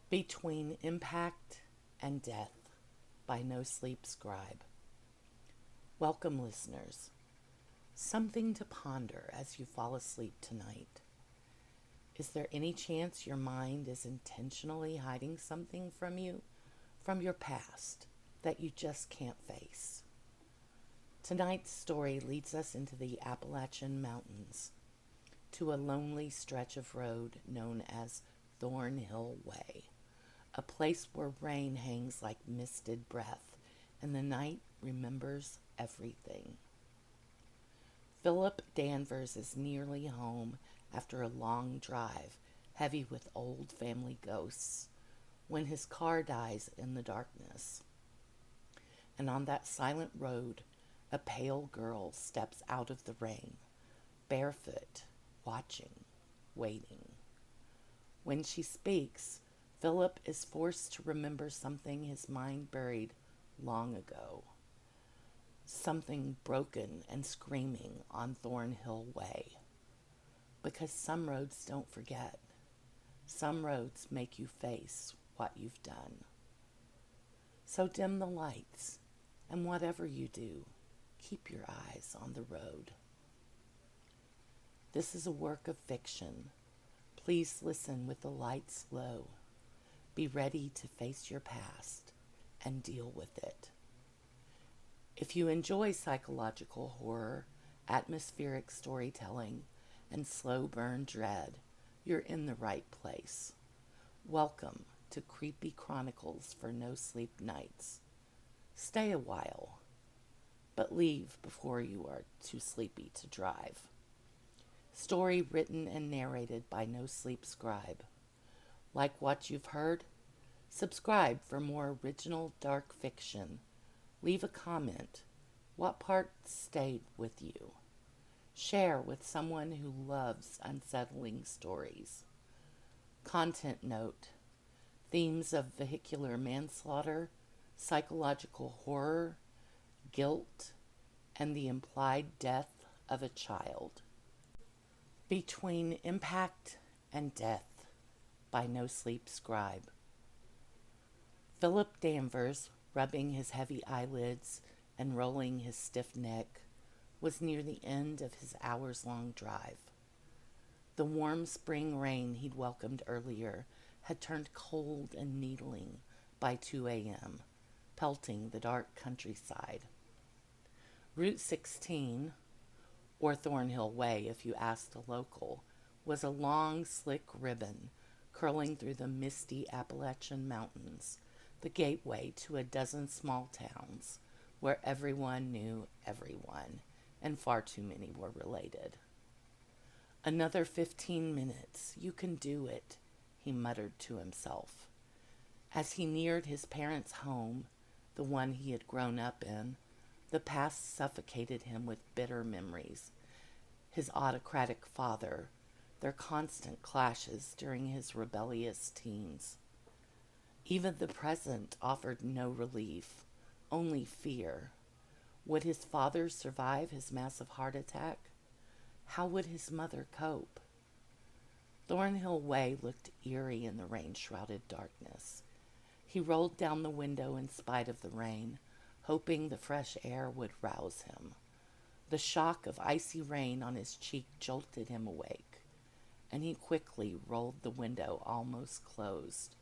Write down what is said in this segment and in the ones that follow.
Between Impact and Death by No Sleep Scribe. Welcome, listeners. Something to ponder as you fall asleep tonight. Is there any chance your mind is intentionally hiding something from you, from your past, that you just can't face? Tonight's story leads us into the Appalachian Mountains, to a lonely stretch of road known as Thornhill Way. A place where rain hangs like misted breath, and the night remembers everything. Phillip Danvers is nearly home after a long drive, heavy with old family ghosts, when his car dies in the darkness. And on that silent road, a pale girl steps out of the rain, barefoot, watching, waiting. When she speaks, Philip is forced to remember something his mind buried long ago. Something broken and screaming on Thornhill Way. Because some roads don't forget. Some roads make you face what you've done. So dim the lights, and whatever you do, keep your eyes on the road. This is a work of fiction. Please listen with the lights low. Be ready to face your past and deal with it. If you enjoy psychological horror, atmospheric storytelling, and slow burn dread, you're in the right place. Welcome to Creepy Chronicles for No Sleep Nights. Stay a while, but leave before you are too sleepy to drive. Story written and narrated by No Sleep Scribe. Like what you've heard? Subscribe for more original dark fiction. Leave a comment. What part stayed with you? Share with someone who loves unsettling stories. Content note: themes of vehicular manslaughter, psychological horror, guilt, and the implied death of a child. Between Impact and Death by No Sleep Scribe. Phillip Danvers, rubbing his heavy eyelids and rolling his stiff neck, was near the end of his hours-long drive. The warm spring rain he'd welcomed earlier had turned cold and needling by 2 a.m., pelting the dark countryside. Route 16, or Thornhill Way if you asked a local, was a long, slick ribbon curling through the misty Appalachian Mountains, the gateway to a dozen small towns where everyone knew everyone, and far too many were related. Another 15 minutes, you can do it, he muttered to himself. As he neared his parents' home, the one he had grown up in, the past suffocated him with bitter memories. His autocratic father, their constant clashes during his rebellious teens. Even the present offered no relief, only fear. Would his father survive his massive heart attack? How would his mother cope? Thornhill Way looked eerie in the rain-shrouded darkness. He rolled down the window in spite of the rain, hoping the fresh air would rouse him. The shock of icy rain on his cheek jolted him awake, and he quickly rolled the window almost closed.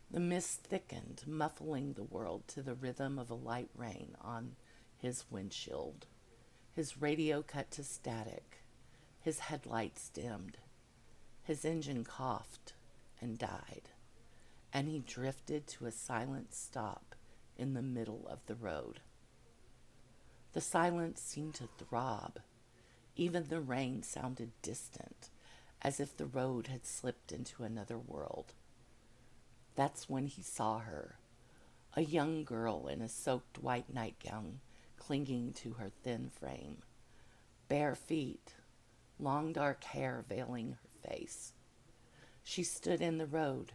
The mist thickened, muffling the world to the rhythm of a light rain on his windshield. His radio cut to static. His headlights dimmed. His engine coughed and died, and he drifted to a silent stop in the middle of the road. The silence seemed to throb. Even the rain sounded distant, as if the road had slipped into another world. That's when he saw her, a young girl in a soaked white nightgown clinging to her thin frame, bare feet, long dark hair veiling her face. She stood in the road,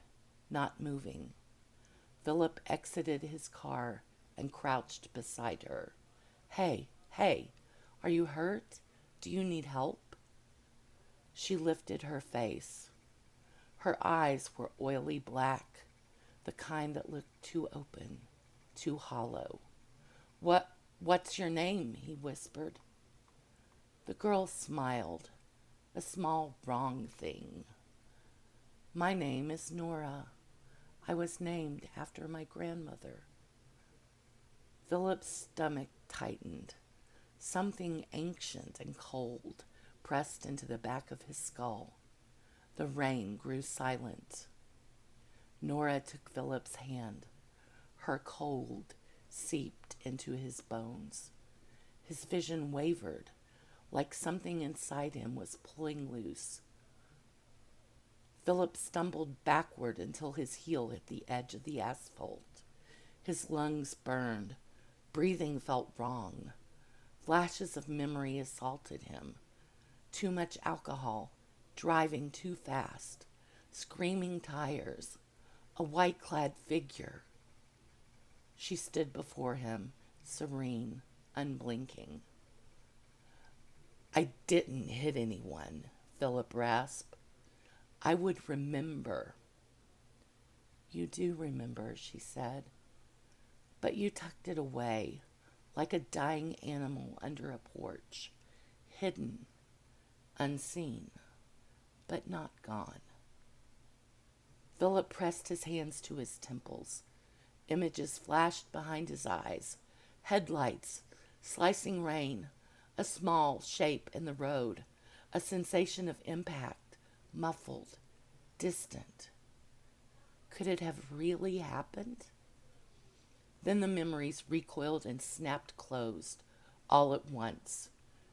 not moving. Philip exited his car and crouched beside her. Hey, are you hurt? Do you need help? She lifted her face. Her eyes were oily black, the kind that looked too open, too hollow. What's your name?" he whispered. The girl smiled, a small wrong thing. "My name is Nora. I was named after my grandmother." Philip's stomach tightened. Something ancient and cold pressed into the back of his skull. The rain grew silent. Nora took Philip's hand. Her cold seeped into his bones. His vision wavered, like something inside him was pulling loose. Philip stumbled backward until his heel hit the edge of the asphalt. His lungs burned. Breathing felt wrong. Flashes of memory assaulted him. Too much alcohol, driving too fast, screaming tires, a white-clad figure. She stood before him, serene, unblinking. "I didn't hit anyone," Philip rasped. "I would remember." "You do remember," she said. "But you tucked it away, like a dying animal under a porch, hidden, unseen, but not gone." Philip pressed his hands to his temples. Images flashed behind his eyes. Headlights, slicing rain, a small shape in the road, a sensation of impact, muffled, distant. Could it have really happened? Then the memories recoiled and snapped closed, all at once.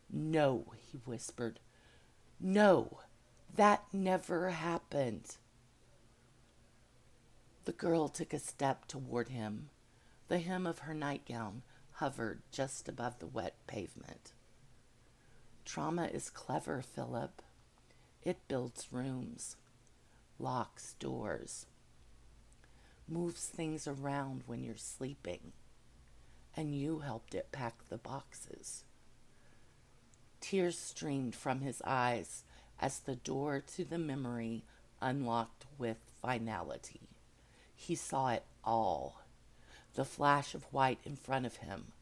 "No," he whispered. "No, that never happened." The girl took a step toward him. The hem of her nightgown hovered just above the wet pavement. "Trauma is clever, Philip. It builds rooms, locks doors, moves things around when you're sleeping. And you helped it pack the boxes." Tears streamed from his eyes as the door to the memory unlocked with finality. He saw it all. The flash of white in front of him,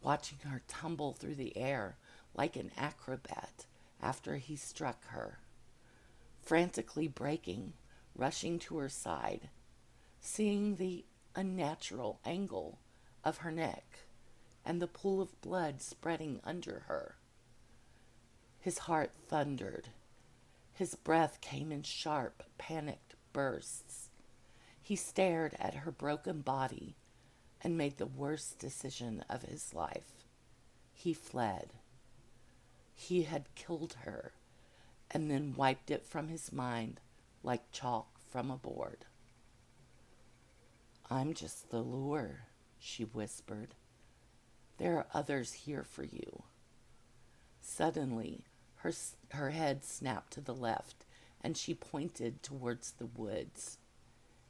watching her tumble through the air like an acrobat after he struck her. Frantically braking, rushing to her side, seeing the unnatural angle of her neck and the pool of blood spreading under her. His heart thundered. His breath came in sharp, panicked bursts. He stared at her broken body and made the worst decision of his life. He fled. He had killed her and then wiped it from his mind like chalk from a board. "I'm just the lure," she whispered. "There are others here for you." Suddenly, her head snapped to the left, and she pointed towards the woods.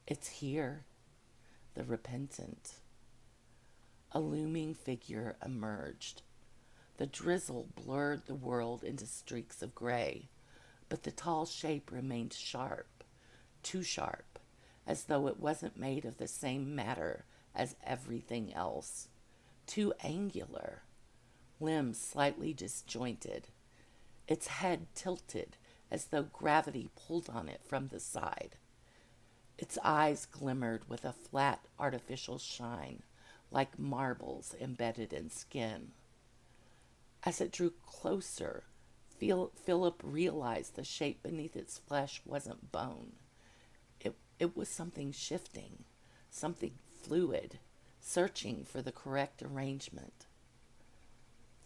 "It's here, the repentant." A looming figure emerged. The drizzle blurred the world into streaks of gray, but the tall shape remained sharp, too sharp, as though it wasn't made of the same matter as everything else. Too angular, limbs slightly disjointed, its head tilted as though gravity pulled on it from the side. Its eyes glimmered with a flat, artificial shine, like marbles embedded in skin. As it drew closer, Philip realized the shape beneath its flesh wasn't bone. It was something shifting, something fluid, searching for the correct arrangement.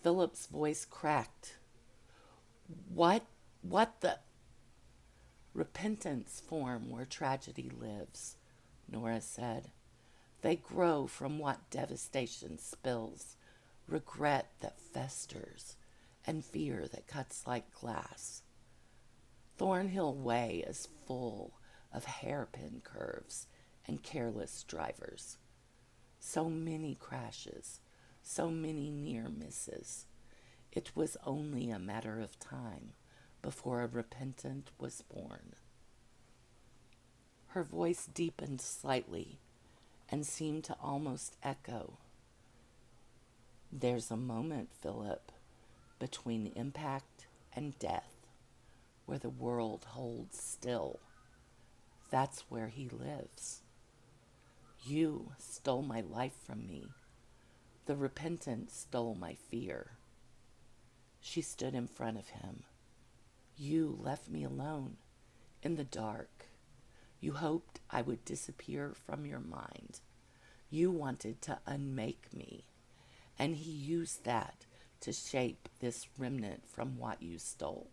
Philip's voice cracked. What the... "Repentance form where tragedy lives," Nora said. "They grow from what devastation spills, regret that festers, and fear that cuts like glass. Thornhill Way is full of hairpin curves and careless drivers. So many crashes, so many near misses. It was only a matter of time before a repentant was born." Her voice deepened slightly and seemed to almost echo. There's a moment, Philip, between impact and death, where the world holds still. That's where he lives. You stole my life from me. The repentant stole my fear. She stood in front of him. You left me alone, in the dark. You hoped I would disappear from your mind. You wanted to unmake me, and he used that to shape this remnant from what you stole.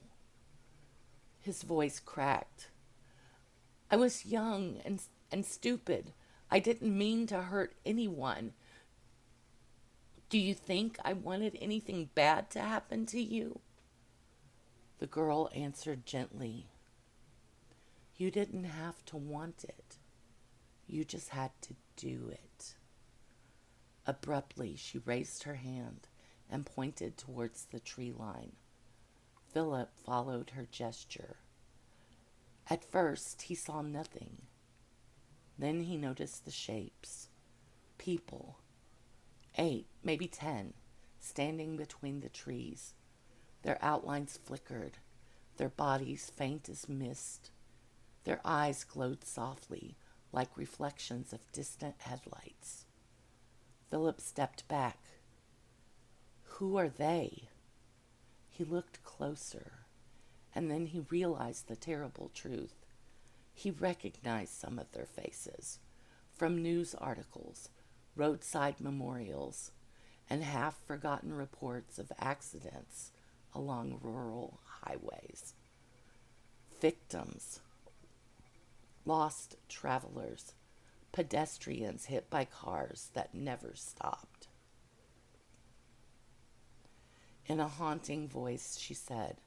His voice cracked. I was young and stupid. I didn't mean to hurt anyone. Do you think I wanted anything bad to happen to you? The girl answered gently. You didn't have to want it. You just had to do it. Abruptly, she raised her hand and pointed towards the tree line. Philip followed her gesture. At first, he saw nothing. Then he noticed the shapes. People, 8, maybe 10, standing between the trees. Their outlines flickered, their bodies faint as mist. Their eyes glowed softly, like reflections of distant headlights. Philip stepped back. Who are they? He looked closer, and then he realized the terrible truth. He recognized some of their faces from news articles, roadside memorials, and half-forgotten reports of accidents along rural highways. Victims, lost travelers, pedestrians hit by cars that never stopped. In a haunting voice, she said,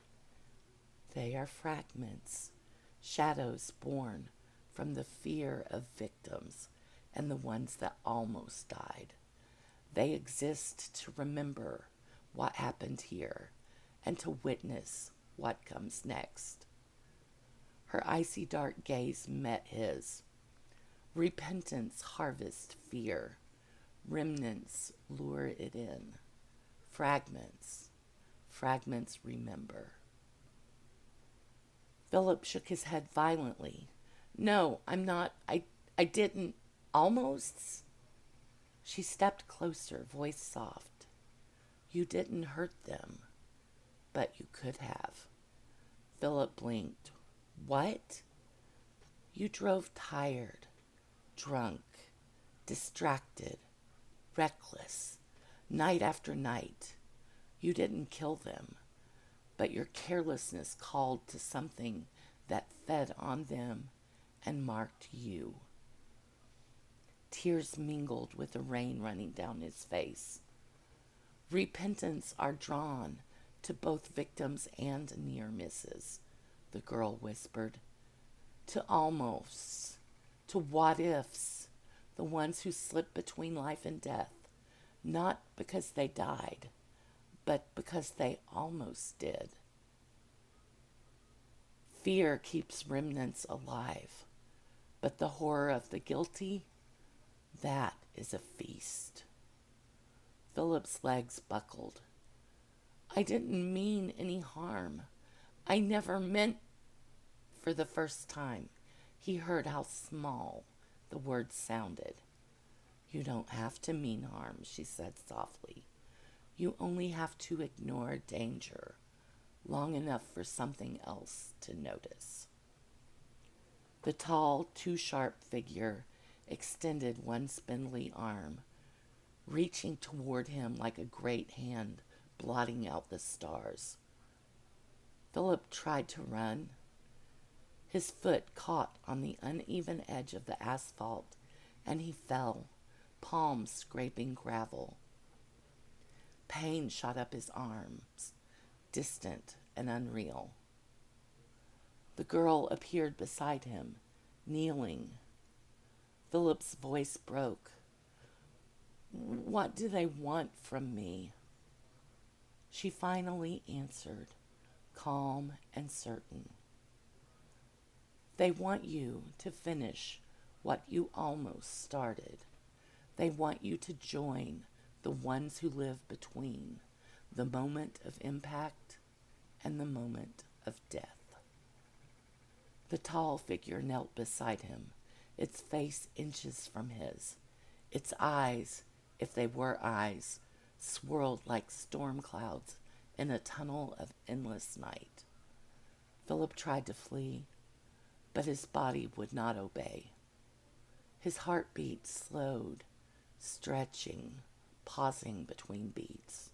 they are fragments, shadows born from the fear of victims and the ones that almost died. They exist to remember what happened here and to witness what comes next. Her icy dark gaze met his. Repentance harvests fear. Remnants lure it in. Fragments remember. Philip shook his head violently. No, I'm not. I didn't. Almost. She stepped closer, voice soft. You didn't hurt them, but you could have. Philip blinked. What? You drove tired, drunk, distracted, reckless, night after night. You didn't kill them, but your carelessness called to something that fed on them and marked you. Tears mingled with the rain running down his face. Repentants are drawn to both victims and near misses, the girl whispered. To almosts, to what ifs, the ones who slip between life and death, not because they died, but because they almost did. Fear keeps remnants alive, but the horror of the guilty, that is a feast. Philip's legs buckled. I didn't mean any harm. I never meant. For the first time, he heard how small the words sounded. You don't have to mean harm, she said softly. You only have to ignore danger long enough for something else to notice. The tall, too-sharp figure extended one spindly arm, reaching toward him like a great hand blotting out the stars. Philip tried to run. His foot caught on the uneven edge of the asphalt, and he fell, palms scraping gravel. Pain shot up his arms, distant and unreal. The girl appeared beside him, kneeling. Philip's voice broke. What do they want from me? She finally answered, calm and certain. They want you to finish what you almost started. They want you to join the ones who live between the moment of impact and the moment of death. The tall figure knelt beside him, its face inches from his. Its eyes, if they were eyes, swirled like storm clouds in a tunnel of endless night. Philip tried to flee, but his body would not obey. His heartbeat slowed, stretching, pausing between beats.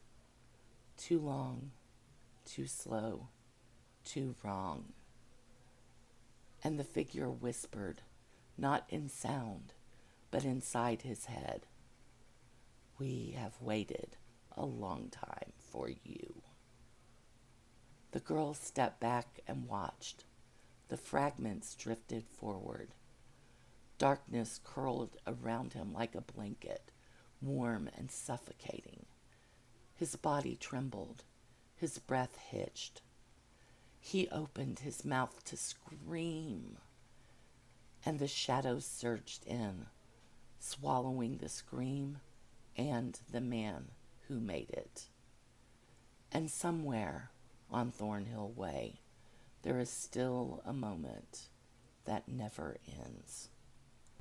Too long, too slow, too wrong. And the figure whispered, not in sound, but inside his head, "We have waited a long time for you." The girl stepped back and watched. The fragments drifted forward. Darkness curled around him like a blanket, warm and suffocating. His body trembled. His breath hitched. He opened his mouth to scream, and the shadows surged in, swallowing the scream and the man who made it. And somewhere on Thornhill Way, there is still a moment that never ends.